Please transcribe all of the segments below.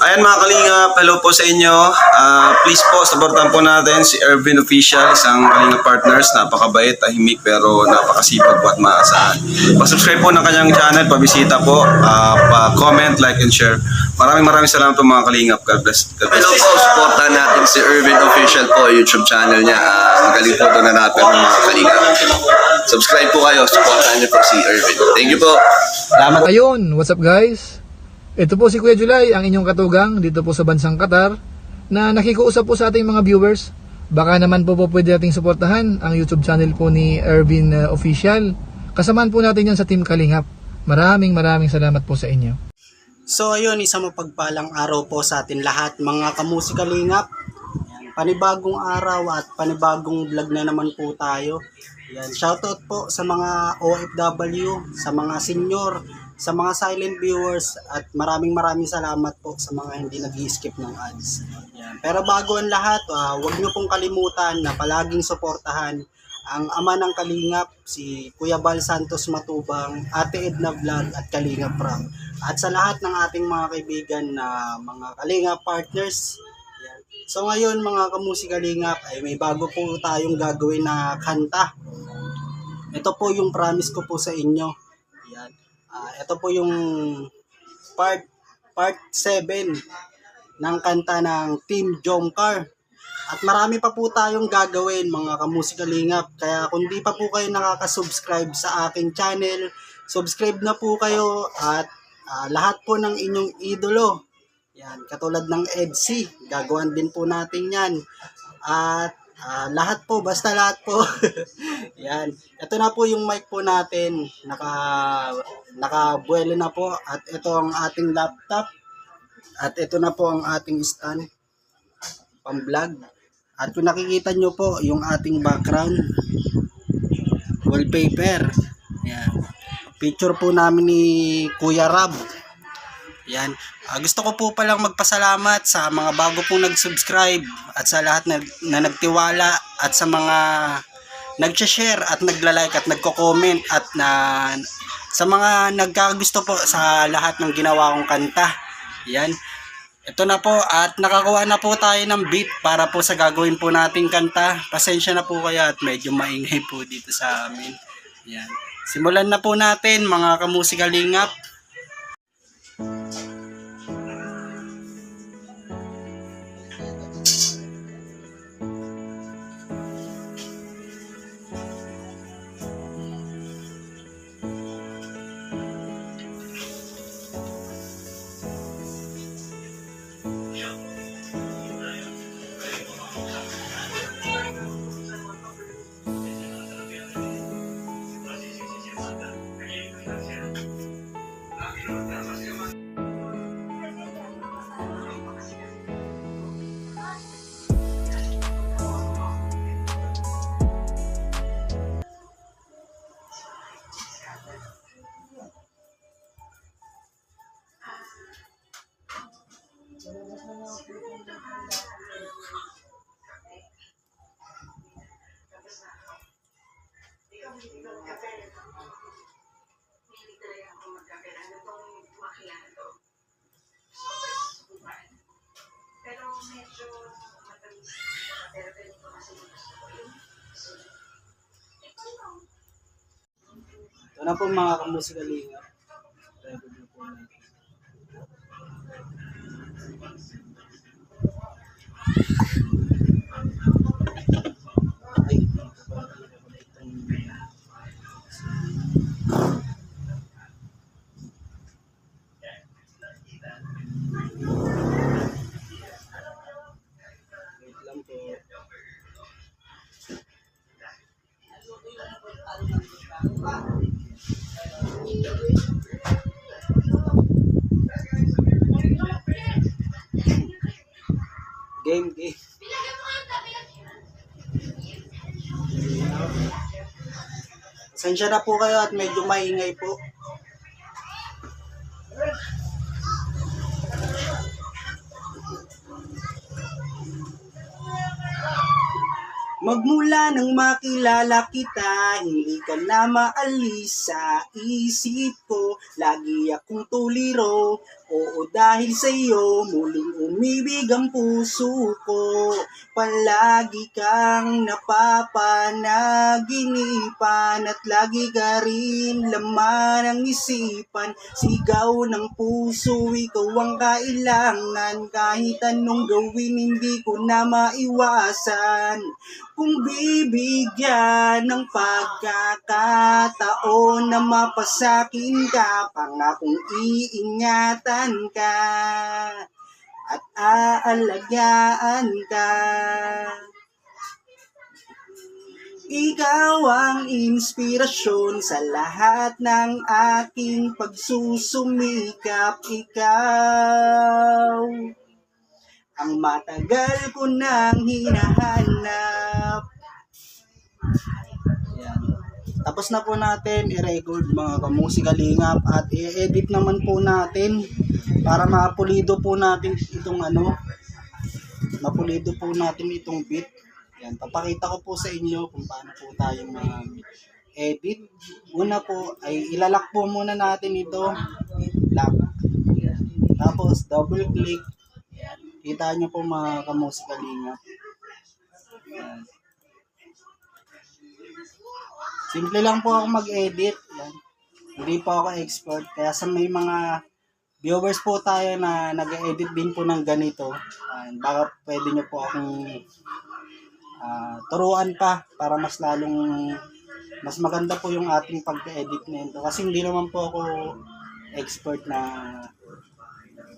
Ayan mga kalingap, hello po sa inyo. Please po, supportan po natin si Ervin Official, isang kalingap partners. Napakabait, tahimik, pero napakasipag po at maasahan. Pa-subscribe po ng kanyang channel, pabisita po, pa-comment, like, and share. Maraming salamat po mga kalingap. God bless. Hello po, supportan natin si Ervin Official po, YouTube channel niya. Magaling po ito na natin ng mga kalingap. Subscribe po kayo, supportan niyo po si Ervin. Thank you po. Salamat. Ayun, what's up guys? Ito po si Kuya July, ang inyong katugang dito po sa bansang Qatar na nakikiusap po sa ating mga viewers. Baka naman po pwede nating suportahan ang YouTube channel po ni Ervin Official. Kasamaan po natin yan sa Team Kalingap. Maraming salamat po sa inyo. So ayun, isang mapagpalang araw po sa atin lahat mga kamusikalingap. Panibagong araw at panibagong vlog na naman po tayo. Yan, shoutout po sa mga OFW, sa mga senior, sa mga silent viewers at maraming salamat po sa mga hindi nag-skip ng ads. Yan. Pero bago ang lahat, huwag niyo pong kalimutan na palaging suportahan ang ama ng Kalingap, si Kuya Bal Santos Matubang, Ate Edna Vlog at Kalingap Pram. At sa lahat ng ating mga kaibigan na mga Kalingap partners. Yan. So ngayon mga kamusikalingap ay may bago po tayong gagawin na kanta. Ito po yung promise ko po sa inyo. Yan. Ito po yung part 7 ng kanta ng Team Jomcar. At marami pa po tayong gagawin mga kamusikalingap. Kaya kung di pa po kayo nakaka-subscribe sa aking channel, subscribe na po kayo at lahat po ng inyong idolo. Yan, katulad ng EDC, gagawan din po natin yan. At lahat po, basta lahat po. Yan. Ito na po yung mic po natin. Nakabuelo na po. At ito ang ating laptop. At ito na po ang ating stand. Pang-vlog. At kung nakikita nyo po, yung ating background. Wallpaper. Yan. Picture po namin ni Kuya Rab. Yan. Gusto ko po palang magpasalamat sa mga bago pong nag-subscribe at sa lahat na nagtiwala at sa mga nag-share at nagla-like at nagko-comment at sa mga nagkagusto po sa lahat ng ginawa kong kanta. Yan. Ito na po at nakakuha na po tayo ng beat para po sa gagawin po nating kanta. Pasensya na po kayo at medyo maingay po dito sa amin. Yan. Simulan na po natin mga kamusikalingap. Ito na po mga kamusikalingap. Game. Pasensya na po kayo at medyo maingay po. Magmula nang makilala kita, hindi ka na maalis sa isip ko. Lagi akong tuliro, Oo, dahil sa iyo muling umibig ang puso ko. Palagi kang napapanaginipan at lagi ka rin laman ng isipan. Sigaw ng puso, ikaw ang kailangan. Kahit anong gawin, hindi ko na maiwasan. Kung bibigyan ng pagkakataon na mapasakin ka, pangakong iingatan ka at aalagaan ka. Ikaw ang inspirasyon sa lahat ng aking pagsusumikap. Ikaw ang matagal ko nang hinahanap. Yan. Tapos na po natin i-record mga kamusikalingap at i-edit naman po natin para mapulido po natin itong mapulido po natin itong beat. Yan, papakita ko po sa inyo kung paano po tayo mag-edit. Una po ay ilalak po muna natin ito. Lock. Tapos double click. Kita nyo po mga kamusikalingap. Yan. Simple lang po ako mag-edit. Yan. Hindi po ako expert. Kaya sa may mga viewers po tayo na nag-edit din po ng ganito, baka pwede nyo po akong turuan pa para mas maganda po yung ating pag-edit nito. Kasi hindi naman po ako expert na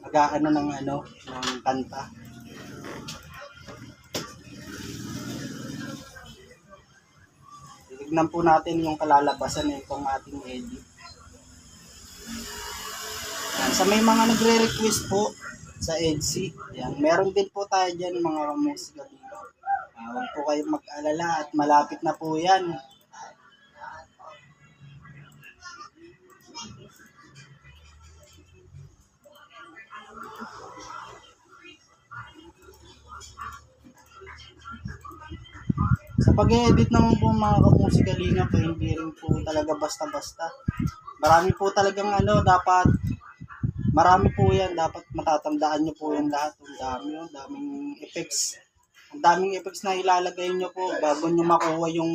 mag-aano ng kanta. Tignan po natin yung kalalabasan nitong ating edit. Yan. Sa may mga nagre-request po sa EDC, yan, meron din po tayo dyan mga kamusika dito. Huwag po kayong mag-alala at malapit na po yan. Sa pag-edit naman po mga kamusikalingap, hindi rin po talaga basta-basta. Marami po talagang dapat, marami po yan, dapat matatandaan nyo po yan lahat. Ang daming effects. Ang daming effects na ilalagay nyo po bago nyo makuha yung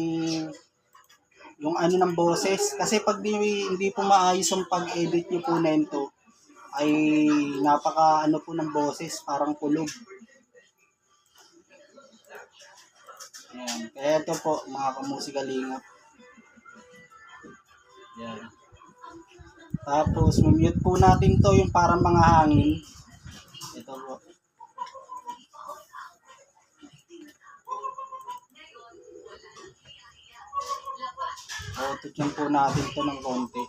ng boses. Kasi pag hindi po maayos ang pag-edit nyo po na ito, ay napaka po ng boses, parang kulog. Ayan. Kaya ito po mga kamusikalingap. Ayan. Tapos mute po natin to yung parang mga hangin. Ito po. Auto-tune po natin to ng konti.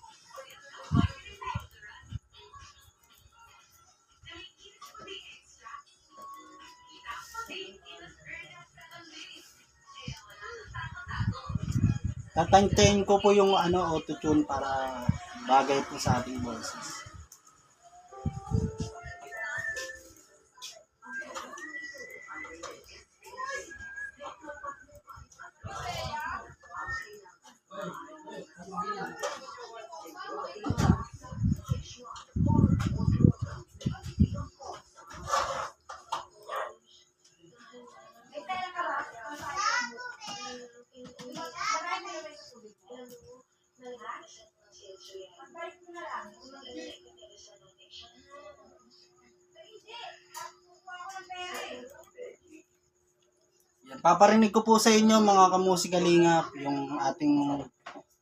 Tatantayin ko po yung auto-tune para bagay po sa ating boses. Yan, paparinig ko po sa inyo mga kamusikalingap yung ating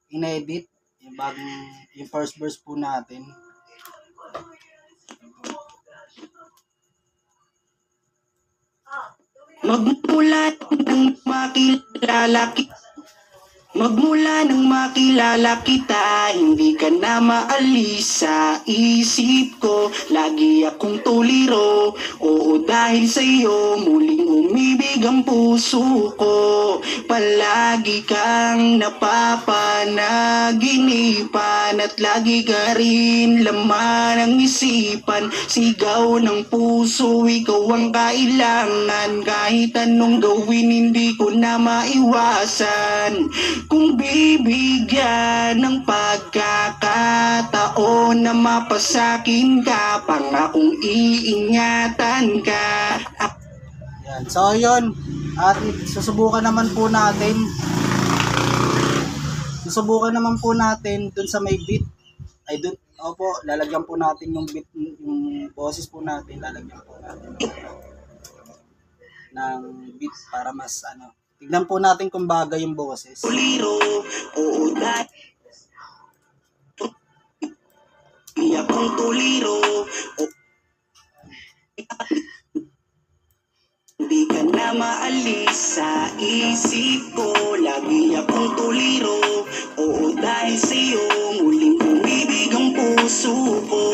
inedit, yung first verse po natin. Magmula nang makilala kita, hindi ka na maalis sa isip ko. Lagi akong tuliro, oo dahil sa iyo muling umibig ang puso ko. Palagi kang napapanaginipan at lagi ka rin laman ng isipan. Sigaw ng puso, ikaw ang kailangan. Kahit anong gawin, hindi ko na maiwasan. Kung bibigyan ng pagkakataon na mapasakin ka, pangakong iingatan ka. Yan. So yun, at susubukan naman po natin dun sa may beat. Ay dun, opo, lalagyan po natin yung beat, yung boses po natin, lalagyan po natin ng beat para mas ano. Tignan po natin kung bagay yung boses. Tuliro, oo dahil akong tuliro, hindi ka na maalis sa isip ko. Lagi akong tuliro, oo dahil sa'yo muling umibig ang puso ko.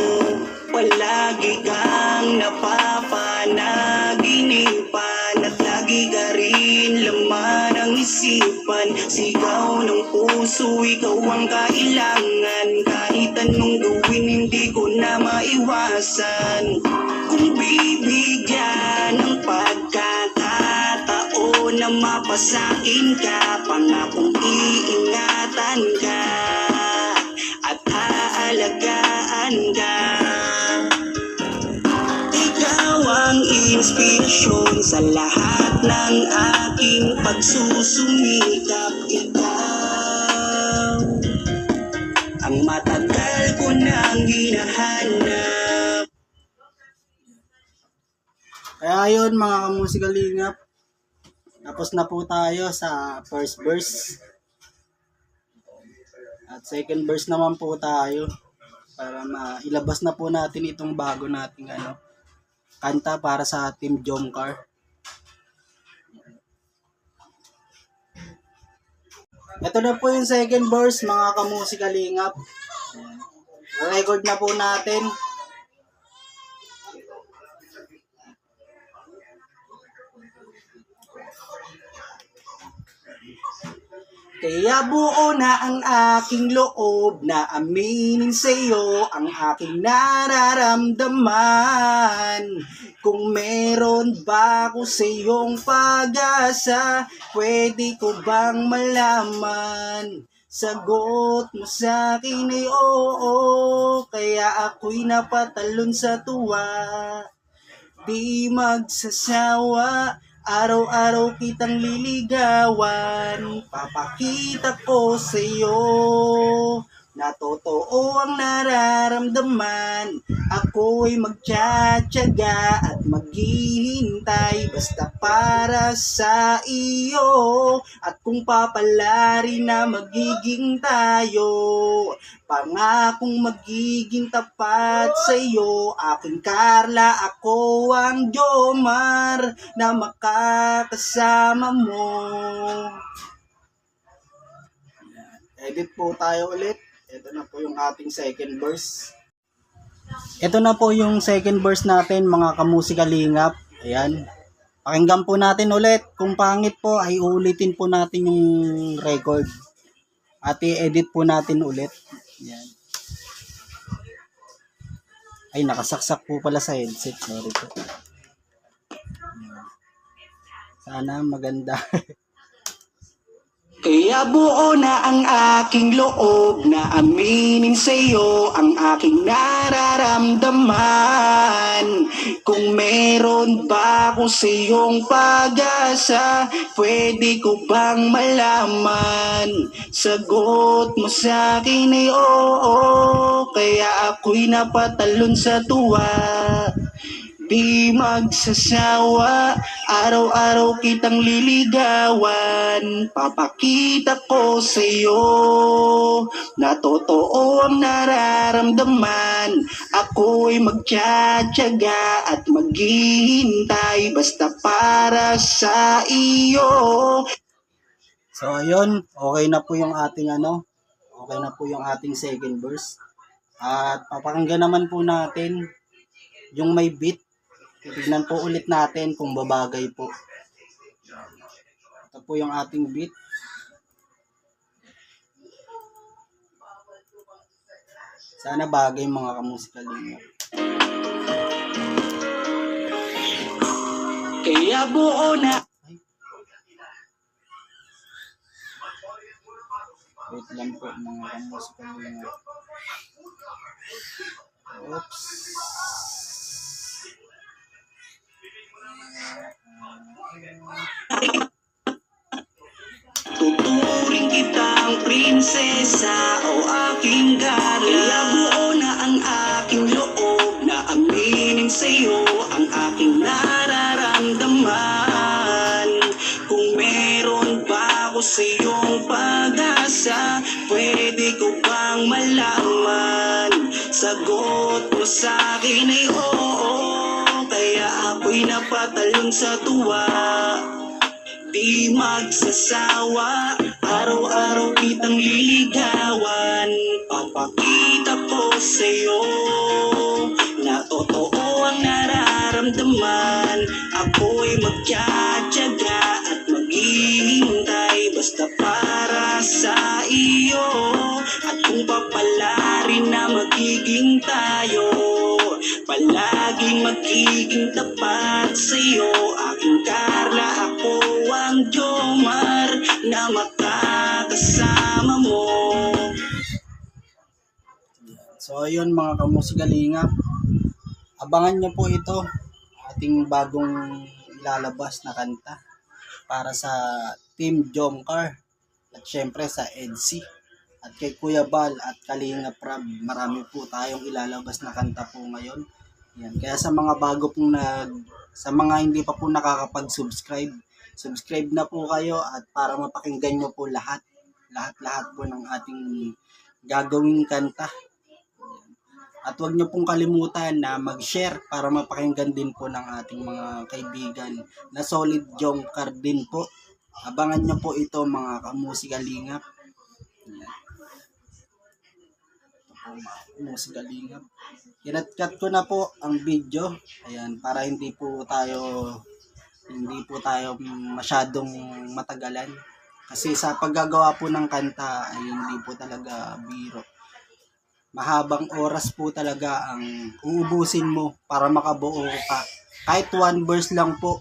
Palagi kang napapanaginipan at lagi ka rin laman ang isipan. Sigaw ng puso, ikaw ang kailangan. Kahit anong gawin, hindi ko na maiwasan. Kung bibigyan ng pagkakataon na mapasakin ka, pangakong iingatan ka at aalagaan ka. Ikaw ang inspirasyon sa lahat ng aking pagsusumikap. Ikaw ang matagal ko nang hinahanap. Kaya yun mga kamusikalingap, tapos na po tayo sa first verse. At second verse naman po tayo para mailabas na po natin itong bago nating kanta para sa Team Jomcar. Ito na po yung second verse mga kamusikalingap. Record na po natin. Kaya buo na ang aking loob na aminin sa'yo ang aking nararamdaman. Kung meron ba ako sa'yong pag-asa, pwede ko bang malaman? Sagot mo sa'kin ay oo, kaya ako'y napatalon sa tuwa. Di magsasawa, araw-araw kitang liligawan. Papakita ko sa'yo na totoo ang nararamdaman. Ako'y magtsatsaga at maghihintay basta para sa iyo. At kung papalari na magiging tayo, pangakong magiging tapat sa'yo. Aking Carla, ako ang Jomar na makakasama mo. Edit po tayo ulit. Ito na po yung ating second verse. Ito na po yung second verse natin mga kamusikalingap. Ayan. Pakinggan po natin ulit. Kung pangit po ay uulitin po natin yung record. At i-edit po natin ulit. Ayan. Ay, nakasaksak po pala sa headset. Sorry po. Sana maganda. Kaya buo na ang aking loob na aminin sa'yo ang aking nararamdaman. Kung meron ba ako sa'yong pag-asa, pwede ko bang malaman? Sagot mo sa'kin ay oo, kaya ako'y napatalon sa tuwa. Di magsasawa, araw-araw kitang liligawan. Papakita ko sa'yo na totoo ang nararamdaman. Ako'y magtsatsaga at maghihintay basta para sa iyo. So ayun, okay na po yung ating okay na po yung ating second verse. At papakinggan naman po natin yung may beat. Tignan po ulit natin kung babagay po. Ito po yung ating beat. Sana bagay mga kamusikalingap. Kaya buo na Wait lang po mga kamusikalingap. Oops. Tuturing kitang prinsesa o aking Carla. Kaya buo na ang aking loob na aminin sa'yo ang aking nararamdaman. Kung meron pa ako sa'yong pag-asa, pwede ko bang malaman? Sagot mo sa'kin ay oo, kaya ako'y napatalon sa tuwa. Di magsasawa, araw-araw kitang liligawan. Papakita ko sa'yo na totoo ang nararamdaman. Ako'y magtsatsaga at maghihintay basta para sa iyo. At kung papalarin na magiging tayo, palaging magiging tapat sa'yo. Aking Carla, ako ang Jomar na makakasama mo. So ayun mga kamusikalingap, abangan nyo po ito, ating bagong ilalabas na kanta para sa Team Jomcar at syempre sa EDC at kay Kuya Bal at Kalingap Rab. Marami po tayong ilalabas na kanta po ngayon. Yan. Kaya sa mga bago pong sa mga hindi pa po nakakapag-subscribe, subscribe na po kayo at para mapakinggan nyo po lahat po ng ating gagawing kanta. At huwag nyo pong kalimutan na mag-share para mapakinggan din po ng ating mga kaibigan na solid Jomcar din po. Abangan nyo po ito mga kamusikalingap. Musikalingap. Kinat-cut ko na po ang video. Ayan, para hindi po tayo masyadong matagalan. Kasi sa paggagawa po ng kanta ay hindi po talaga biro. Mahabang oras po talaga ang uubusin mo para makabuo ka. Kahit one verse lang po,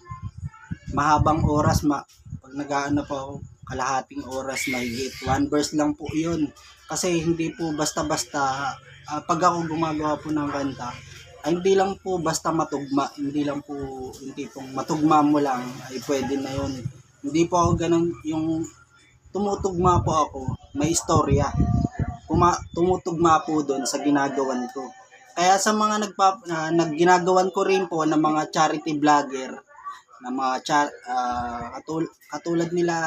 mahabang oras. Pag nag-aano po ako, kalahating oras mahigit. One verse lang po yun. Kasi hindi po basta-basta, pag ako gumagawa po ng kanta, ay hindi lang po basta matugma. Hindi pong matugma mo lang ay pwede na yun. Hindi po ako ganun, yung tumutugma po ako, may istorya. Tumutugma po doon sa ginagawan ko. Kaya sa mga ginagawan ko rin po ng mga charity vlogger, na mga katulad nila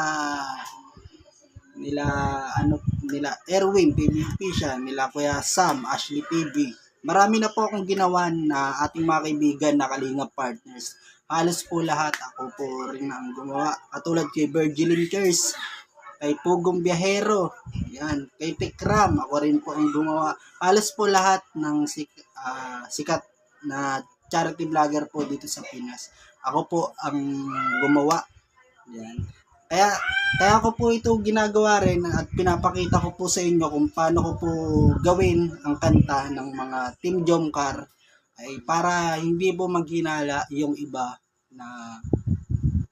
Erwin TV Official, nila Kuya Sam, Ashley TV. Marami na po akong ginawa na ating mga kaibigan na Kalingap partners. Halos po lahat ako po rin ang gumawa. Katulad kay Virgilin Kers, kay Pugong Biyahero, yan, kay Tikram, ako rin po ang gumawa. Halos po lahat ng sikat na charity vlogger po dito sa Pinas. Ako po ang gumawa. Yan. Kaya ko po ito ginagawa rin at pinapakita ko po sa inyo kung paano ko po gawin ang kanta ng mga Team Jomcar ay para hindi po maghinala yung iba na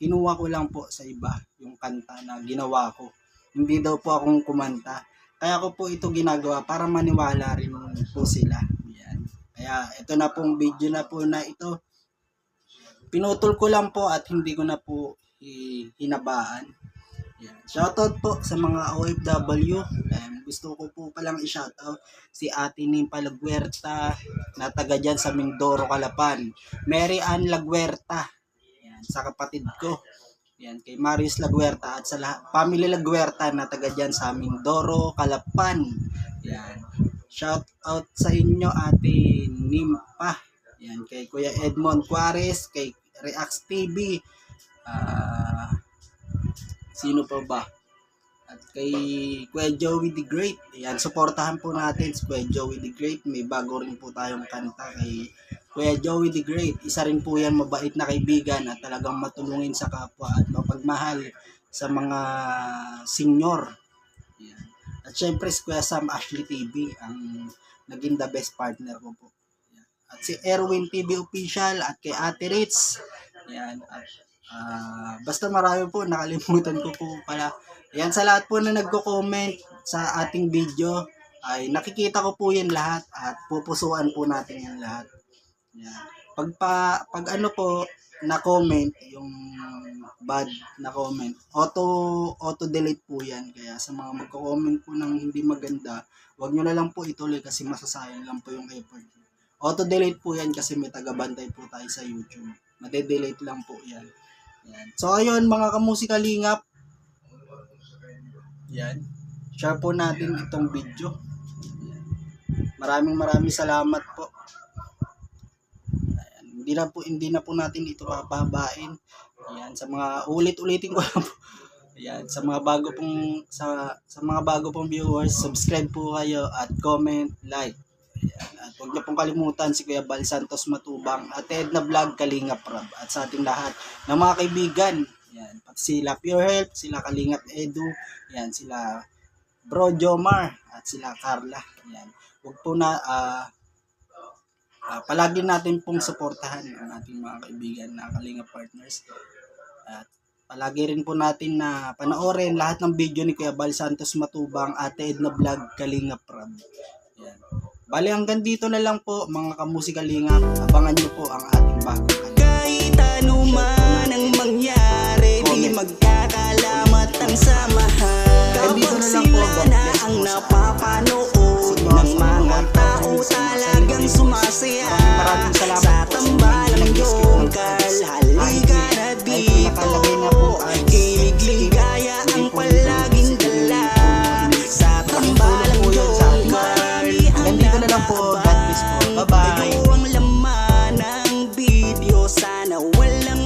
kinuha ko lang po sa iba yung kanta na ginawa ko. Hindi daw po akong kumanta. Kaya ko po ito ginagawa para maniwala rin po sila. Yan. Kaya ito na pong video na po na ito. Pinutol ko lang po at hindi ko na po hinabaan. Yan. Shoutout po sa mga OFW. Gusto ko po palang i-shoutout si Ate Nimpa Laguerta na taga dyan sa Mindoro, Calapan. Mary Ann Laguerta. Yan, sa kapatid ko. Yan, kay Marius Laguerta at sa family Laguerta na taga dyan sa Mindoro, Calapan. Yan. Shoutout sa inyo Ate Nimpa. Yan, kay Kuya Edmond Juarez, kay Reacts TV. Sino pa ba? At kay Kuya Joey the Great. Ayan, suportahan po natin si Kuya Joey the Great. May bago rin po tayong kanta kay Kuya Joey the Great. Isa rin po yan mabait na kaibigan at talagang matulungin sa kapwa at mapagmahal sa mga senior. Ayan. At syempre si Kuya Sam Ashley TV ang naging the best partner ko po. Ayan. At si Erwin TV Official at kay Ate Ritz. Ayan. At Basta marami po, nakalimutan ko po pala. Yan, sa lahat po na nagko-comment sa ating video, ay nakikita ko po yan lahat at pupusuan po natin yan lahat. Yan. Pag ano po, na-comment, yung bad na comment, auto-delete po yan. Kaya sa mga magko-comment po ng hindi maganda, wag nyo na lang po ituloy kasi masasayang lang po yung effort. Auto-delete po yan kasi may taga-bantay po tayo sa YouTube. Made-delete lang po yan. Yan. So ayun mga kamusikalingap, yan, share po natin itong video. Yan. Maraming salamat po. Ayan. Hindi na po natin ito papabain. Yan, sa mga ulit-ulitin ko lang po. Ayan, sa mga bago pong viewers, subscribe po kayo at comment, like. Ayan, at huwag niyo pong kalimutan si Kuya Bal Santos Matubang at Edna Vlog Kalingap Rob at sa ating lahat ng mga kaibigan. Ayan, pati sila Pure Health, sila Kalingap Edu, ayan, sila Bro Jomar at sila Carla. Ayan, huwag po na palagi natin pong suportahan ang ating mga kaibigan na Kalingap partners. At palagi rin po natin na panoorin lahat ng video ni Kuya Bal Santos Matubang, Ate Edna Vlog Kalingap Rob. Ayan. Bali hanggang dito na lang po mga kamusikalingap. Abangan nyo po ang ating bagong kanal. Kahit ano man ang mangyari, di magkakalamat ang samahan. Kapag sila na ang napapanood ng mga tao talagang sumasaya sa tambalang yongkal. Halika na dito, kilig ligaya ang palaging dala sa tambalang yongkal. Nandito na lang po. God bless po. Bye-bye. Ito ang laman ng video. Sana walang